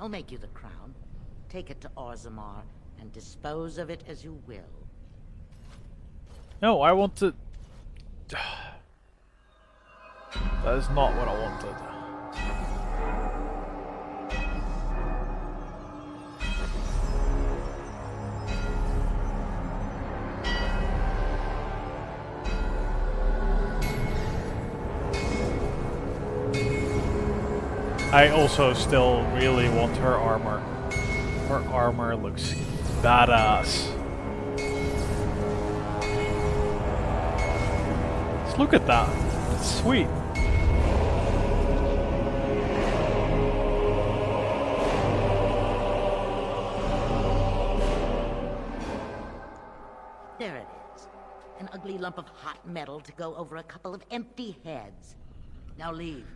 I'll make you the crown. Take it to Orzammar and dispose of it as you will. No, I want to... That is not what I wanted. I also still really want her armor. Her armor looks badass. Just look at that. It's sweet. There it is. An ugly lump of hot metal to go over a couple of empty heads. Now leave.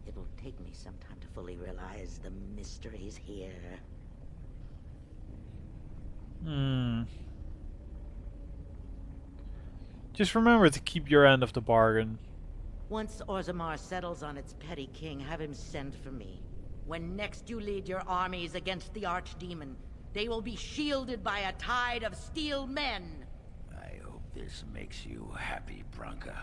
It will take me some time to fully realize the mysteries here. Just remember to keep your end of the bargain. Once Orzammar settles on its petty king, have him send for me. When next you lead your armies against the archdemon, they will be shielded by a tide of steel men. I hope this makes you happy, Branka.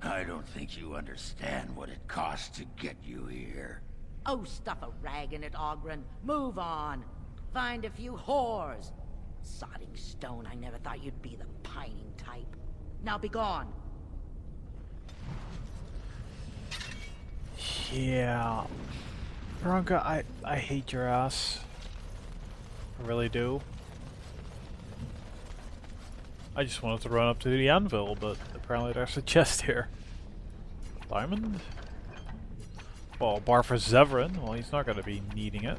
I don't think you understand what it costs to get you here. Oh, stuff a rag in it, Ogren. Move on. Find a few whores. Sodding stone, I never thought you'd be the pining type. Now be gone. Yeah. Branka, I hate your ass. I really do. I just wanted to run up to the anvil, but apparently there's a chest here. Diamond? Well, bar for Zevran. Well, he's not going to be needing it.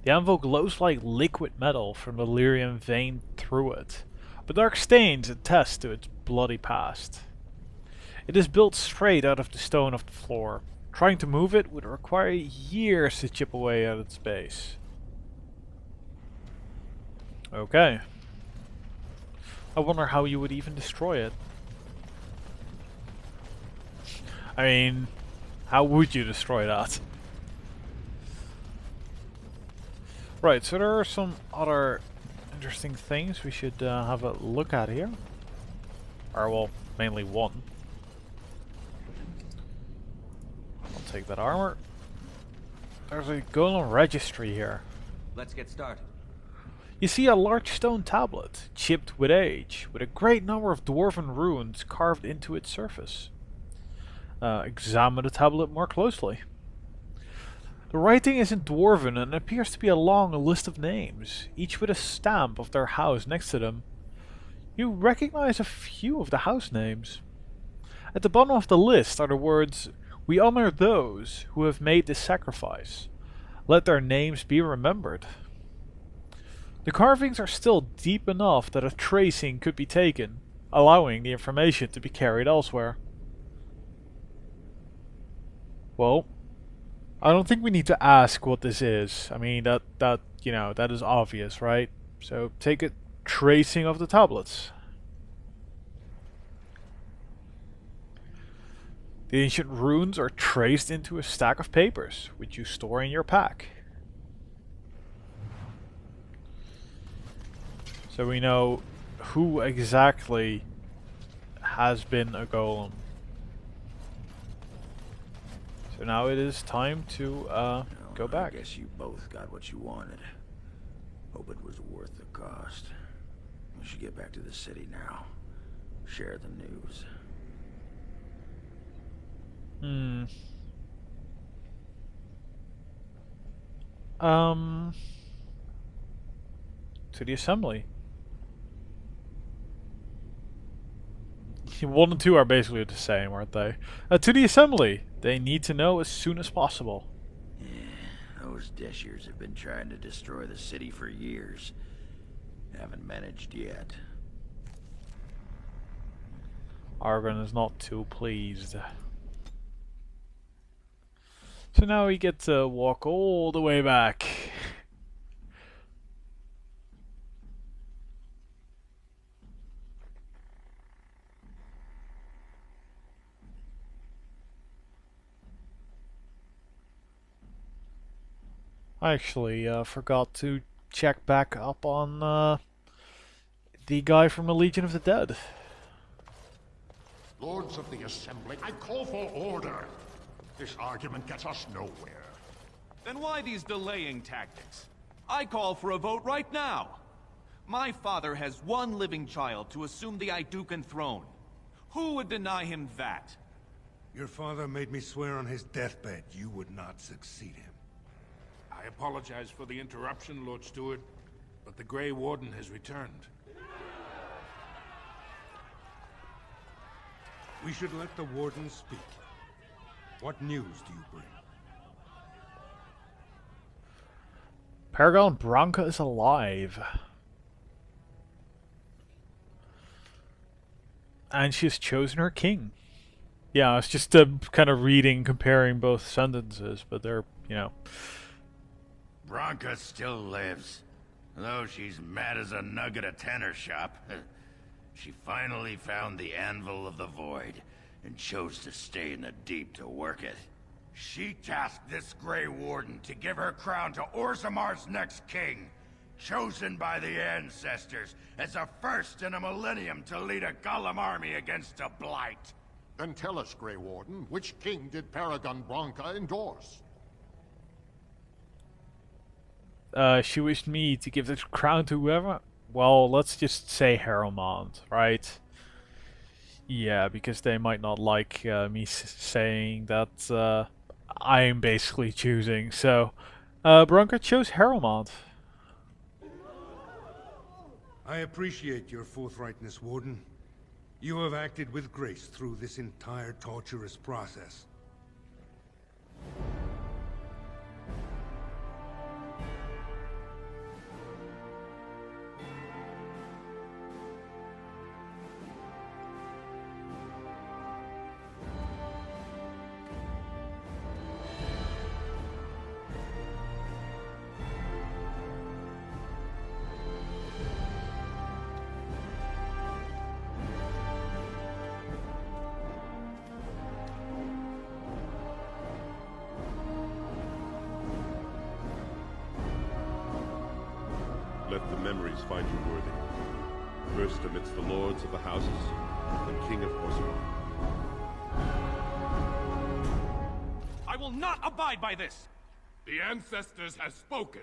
The anvil glows like liquid metal from the lyrium vein through it, but dark stains attest to its bloody past. It is built straight out of the stone of the floor. Trying to move it would require years to chip away at its base. Okay. I wonder how you would even destroy it. I mean, how would you destroy that? Right, so there are some other interesting things we should have a look at here. Or, well, mainly one. I'll take that armor. There's a golem registry here. Let's get started. You see a large stone tablet, chipped with age, with a great number of dwarven runes carved into its surface. Examine the tablet more closely. The writing is in Dwarven and appears to be a long list of names, each with a stamp of their house next to them. You recognize a few of the house names. At the bottom of the list are the words, "We honor those who have made this sacrifice. Let their names be remembered." The carvings are still deep enough that a tracing could be taken, allowing the information to be carried elsewhere. Well, I don't think we need to ask what this is. I mean, that is obvious, right? So take a tracing of the tablets. The ancient runes are traced into a stack of papers, which you store in your pack. So we know who exactly has been a golem. So now it is time to go back. I guess you both got what you wanted. Hope it was worth the cost. We should get back to the city now. Share the news. To the assembly. 1 and 2 are basically the same, aren't they? To the assembly. They need to know as soon as possible. Yeah, those Deshirs have been trying to destroy the city for years. Haven't managed yet. Argon is not too pleased. So now we get to walk all the way back. I actually forgot to check back up on the guy from the Legion of the Dead. Lords of the Assembly, I call for order. This argument gets us nowhere. Then why these delaying tactics? I call for a vote right now. My father has one living child to assume the Idukan throne. Who would deny him that? Your father made me swear on his deathbed you would not succeed him. I apologize for the interruption, Lord Steward, but the Grey Warden has returned. We should let the Warden speak. What news do you bring? Paragon Branka is alive. And she has chosen her king. Yeah, it's just kind of reading, comparing both sentences, but they're, you know. Branka still lives. Though she's mad as a nug at a tanner shop. She finally found the anvil of the void, and chose to stay in the deep to work it. She tasked this Grey Warden to give her crown to Orzamar's next king, chosen by the ancestors as a first in a millennium to lead a Golem army against a blight. Then tell us, Grey Warden, which king did Paragon Branka endorse? She wished me to give the crown to whoever. Well, let's just say Harrowmont, right? Yeah, because they might not like me saying that I'm basically choosing. So, Branka chose Harrowmont. I appreciate your forthrightness, Warden. You have acted with grace through this entire torturous process. Let the memories find you worthy. First amidst the lords of the houses, and King of Orzammar. I will not abide by this! The ancestors have spoken.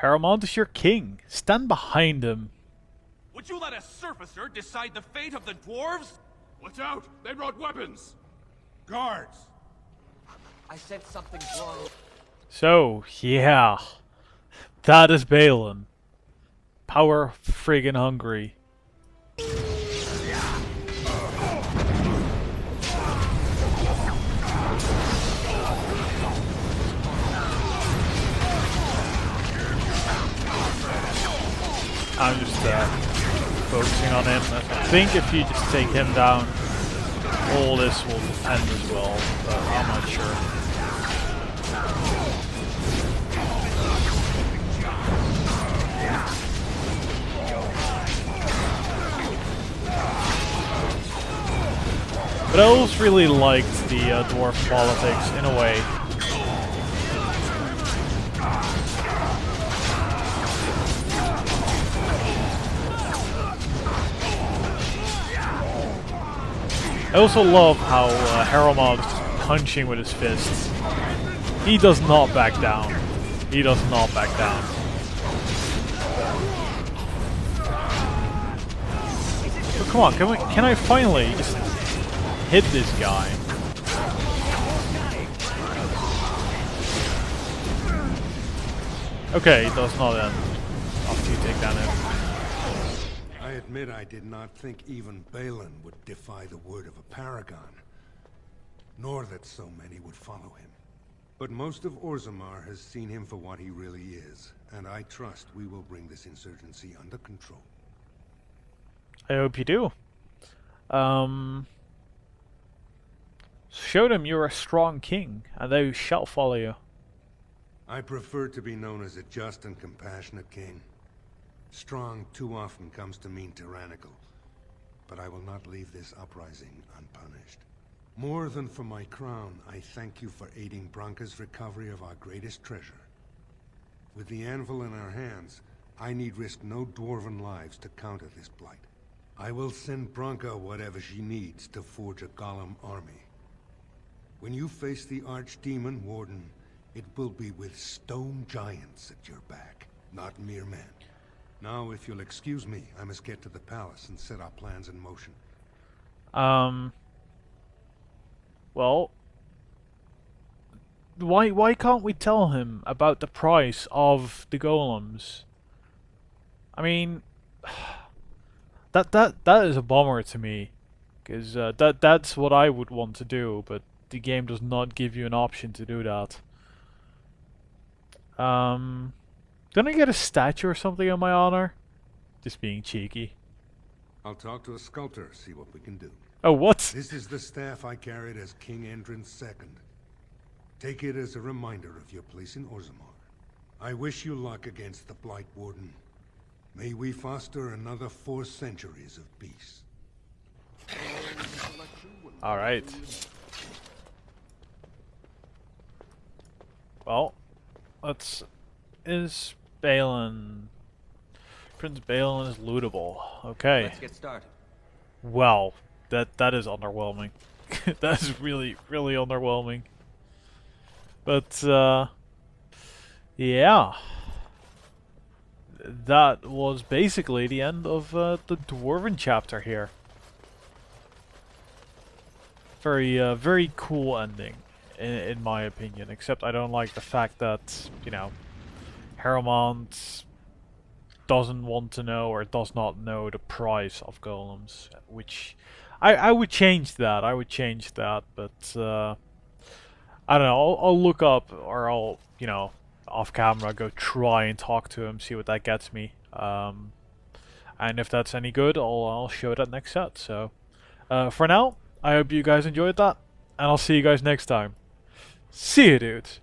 Harrowmont is your king. Stand behind him. Would you let a surfacer decide the fate of the dwarves? Watch out! They brought weapons! Guards! I said something's wrong. So, yeah. That is Balin. Power friggin' hungry. I'm just focusing on him. I think if you just take him down, all this will end as well, but I'm not sure. But I always really liked the dwarf politics in a way. I also love how Harrowmont is punching with his fists. He does not back down. He does not back down. So come on, can I finally just hit this guy? Okay, it does not end after you take that hit. I admit I did not think even Balin would defy the word of a paragon, nor that so many would follow him. But most of Orzammar has seen him for what he really is, and I trust we will bring this insurgency under control. I hope you do. Show them you're a strong king, and they shall follow you. I prefer to be known as a just and compassionate king. Strong too often comes to mean tyrannical, but I will not leave this uprising unpunished. More than for my crown, I thank you for aiding Branka's recovery of our greatest treasure. With the anvil in our hands, I need risk no dwarven lives to counter this blight. I will send Branka whatever she needs to forge a golem army. When you face the archdemon, Warden, it will be with stone giants at your back, not mere men. Now, if you'll excuse me, I must get to the palace and set our plans in motion. Well, why can't we tell him about the price of the golems? I mean, that is a bummer to me, because that's what I would want to do, but the game does not give you an option to do that. Didn't I get a statue or something in my honor? Just being cheeky. I'll talk to a sculptor, see what we can do. Oh, what? This is the staff I carried as King Endrin's II. Take it as a reminder of your place in Orzammar. I wish you luck against the Blight, Warden. May we foster another 4 centuries of peace. Alright. Well, is Balin... Prince Balin is lootable. Okay. Let's get started. Well, that is underwhelming. That is really, really underwhelming. But, yeah. That was basically the end of the Dwarven chapter here. Very cool ending, in my opinion. Except I don't like the fact that, you know, Hermond doesn't want to know or does not know the price of golems, which I would change that. I would change that, but I don't know. I'll look up, or I'll, you know, off camera go try and talk to him, see what that gets me. And if that's any good, I'll show that next set. So for now, I hope you guys enjoyed that, and I'll see you guys next time. See you, dudes.